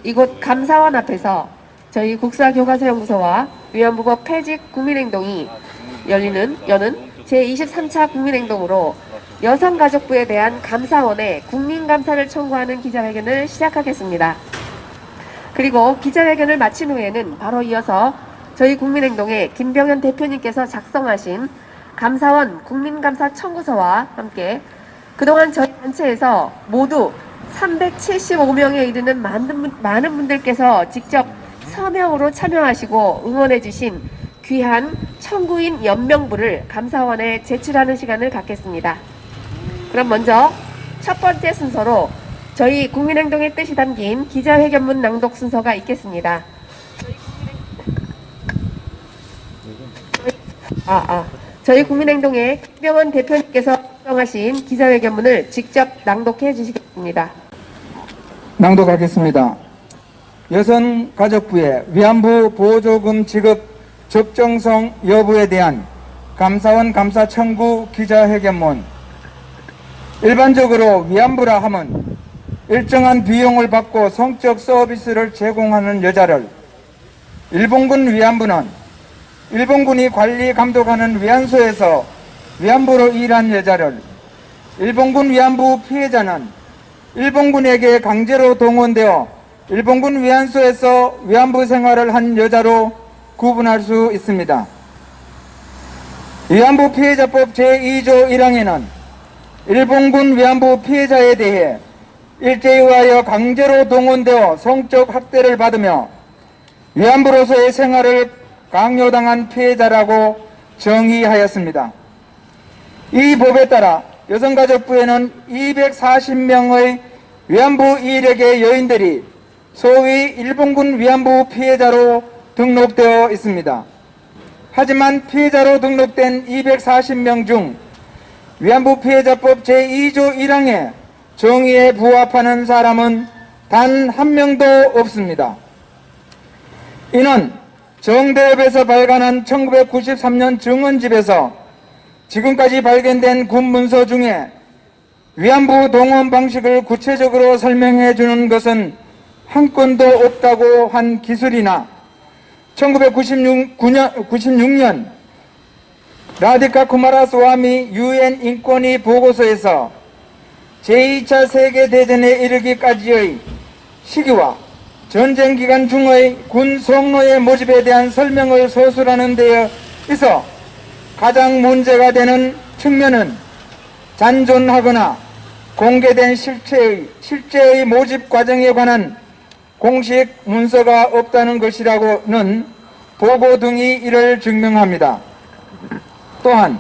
이곳 감사원 앞에서 저희 국사교과서연구소와 위안부법 폐직 국민행동이 여는 제23차 국민행동으로 여성가족부에 대한 감사원에 국민감사를 청구하는 기자회견을 시작하겠습니다. 그리고 기자회견을 마친 후에는 바로 이어서 저희 국민행동의 김병현 대표님께서 작성하신 감사원 국민감사 청구서와 함께 그동안 저희 단체에서 모두 375명에 이르는 많은 분들께서 직접 서명으로 참여하시고 응원해주신 귀한 청구인 연명부를 감사원에 제출하는 시간을 갖겠습니다. 그럼 먼저 첫 번째 순서로 저희 국민행동의 뜻이 담긴 기자회견문 낭독 순서가 있겠습니다. 저희 국민행동의 김병헌 대표님께서 작성하신 기자회견문을 직접 낭독해 주시겠습니다. 낭독하겠습니다. 여성가족부의 위안부 보조금 지급 적정성 여부에 대한 감사원 감사 청구 기자회견문. 일반적으로 위안부라 함은 일정한 비용을 받고 성적 서비스를 제공하는 여자를, 일본군 위안부는 일본군이 관리 감독하는 위안소에서 위안부로 일한 여자를, 일본군 위안부 피해자는 일본군에게 강제로 동원되어 일본군 위안소에서 위안부 생활을 한 여자로 구분할 수 있습니다. 위안부 피해자법 제2조 1항에는 일본군 위안부 피해자에 대해 일제에 의하여 강제로 동원되어 성적 학대를 받으며 위안부로서의 생활을 강요당한 피해자라고 정의하였습니다. 이 법에 따라 여성가족부에는 240명의 위안부 이력의 여인들이 소위 일본군 위안부 피해자로 등록되어 있습니다. 하지만 피해자로 등록된 240명 중 위안부 피해자법 제2조 1항의 정의에 부합하는 사람은 단 한 명도 없습니다. 이는 정대협에서 발간한 1993년 증언집에서 지금까지 발견된 군 문서 중에 위안부 동원 방식을 구체적으로 설명해 주는 것은 한 건도 없다고 한 기술이나 1996년 라디카 쿠마라스와미 유엔 인권위 보고서에서 제2차 세계대전에 이르기까지의 시기와 전쟁 기간 중의 군 성노예 모집에 대한 설명을 서술하는 데에 있어 가장 문제가 되는 측면은 잔존하거나 공개된 실제의 모집 과정에 관한 공식 문서가 없다는 것이라고는 보고 등이 이를 증명합니다. 또한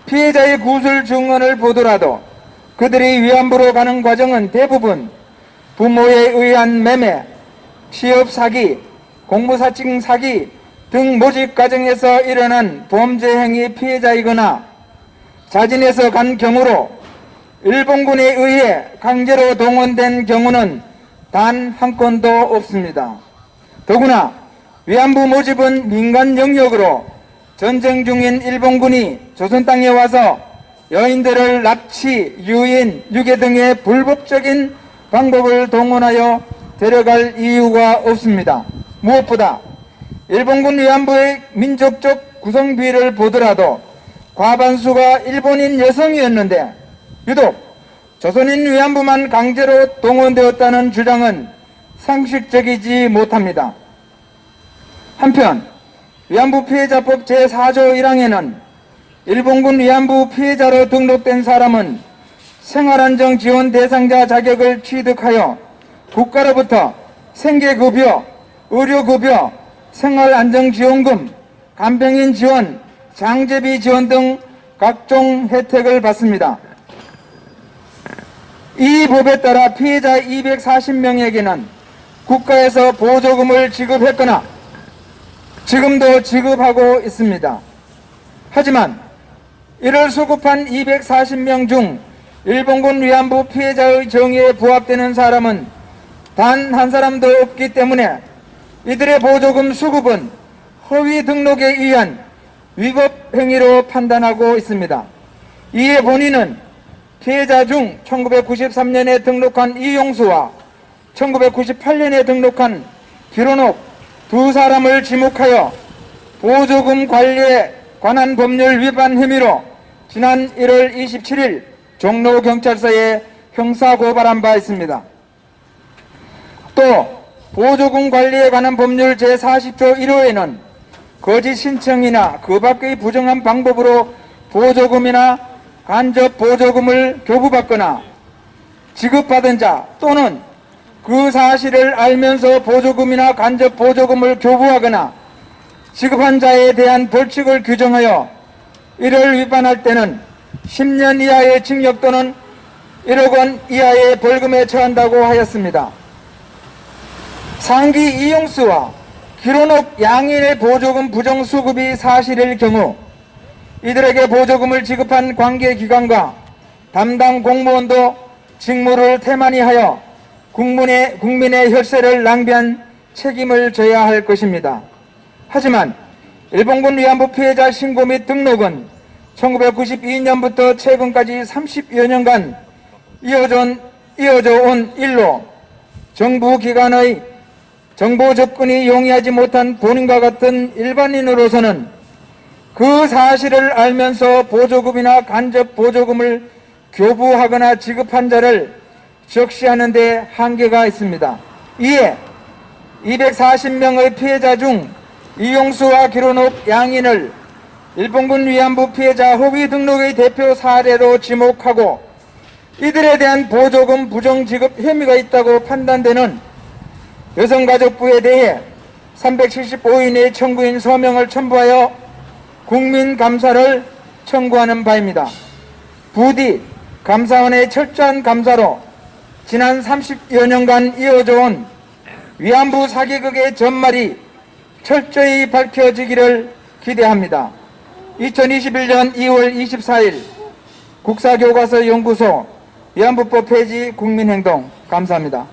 피해자의 구술 증언을 보더라도 그들이 위안부로 가는 과정은 대부분 부모에 의한 매매, 취업 사기, 공무사칭 사기 등 모집 과정에서 일어난 범죄 행위 피해자이거나 자진해서 간 경우로 일본군에 의해 강제로 동원된 경우는 단 한 건도 없습니다. 더구나 위안부 모집은 민간 영역으로 전쟁 중인 일본군이 조선 땅에 와서 여인들을 납치, 유인, 유괴 등의 불법적인 방법을 동원하여 데려갈 이유가 없습니다. 무엇보다 일본군 위안부의 민족적 구성비를 보더라도 과반수가 일본인 여성이었는데 유독 조선인 위안부만 강제로 동원되었다는 주장은 상식적이지 못합니다. 한편 위안부 피해자법 제4조 1항에는 일본군 위안부 피해자로 등록된 사람은 생활안정 지원 대상자 자격을 취득하여 국가로부터 생계급여, 의료급여, 생활안정지원금, 간병인 지원, 장제비 지원 등 각종 혜택을 받습니다. 이 법에 따라 피해자 240명에게는 국가에서 보조금을 지급했거나 지금도 지급하고 있습니다. 하지만 이를 수급한 240명 중 일본군 위안부 피해자의 정의에 부합되는 사람은 단 한 사람도 없기 때문에 이들의 보조금 수급은 허위 등록에 의한 위법 행위로 판단하고 있습니다. 이에 본인은 피해자 중 1993년에 등록한 이용수와 1998년에 등록한 기론옥 두 사람을 지목하여 보조금 관리에 관한 법률 위반 혐의로 지난 1월 27일 종로경찰서에 형사고발한 바 있습니다. 또 보조금 관리에 관한 법률 제40조 1호에는 거짓 신청이나 그 밖의 부정한 방법으로 보조금이나 간접 보조금을 교부받거나 지급받은 자 또는 그 사실을 알면서 보조금이나 간접 보조금을 교부하거나 지급한 자에 대한 벌칙을 규정하여 이를 위반할 때는 10년 이하의 징역 또는 1억 원 이하의 벌금에 처한다고 하였습니다. 상기 이용수와 기론옥 양인의 보조금 부정수급이 사실일 경우 이들에게 보조금을 지급한 관계기관과 담당 공무원도 직무를 태만히 하여 국민의 혈세를 낭비한 책임을 져야 할 것입니다. 하지만 일본군 위안부 피해자 신고 및 등록은 1992년부터 최근까지 30여 년간 이어져 온 일로 정부 기관의 정보 접근이 용이하지 못한 본인과 같은 일반인으로서는 그 사실을 알면서 보조금이나 간접 보조금을 교부하거나 지급한 자를 적시하는 데 한계가 있습니다. 이에 240명의 피해자 중 이용수와 기론옥 양인을 일본군 위안부 피해자 허위 등록의 대표 사례로 지목하고 이들에 대한 보조금 부정 지급 혐의가 있다고 판단되는 여성가족부에 대해 375인의 청구인 서명을 첨부하여 국민감사를 청구하는 바입니다. 부디 감사원의 철저한 감사로 지난 30여 년간 이어져 온 위안부 사기극의 전말이 철저히 밝혀지기를 기대합니다. 2021년 2월 24일 국사교과서 연구소 위안부법 폐지 국민행동 감사합니다.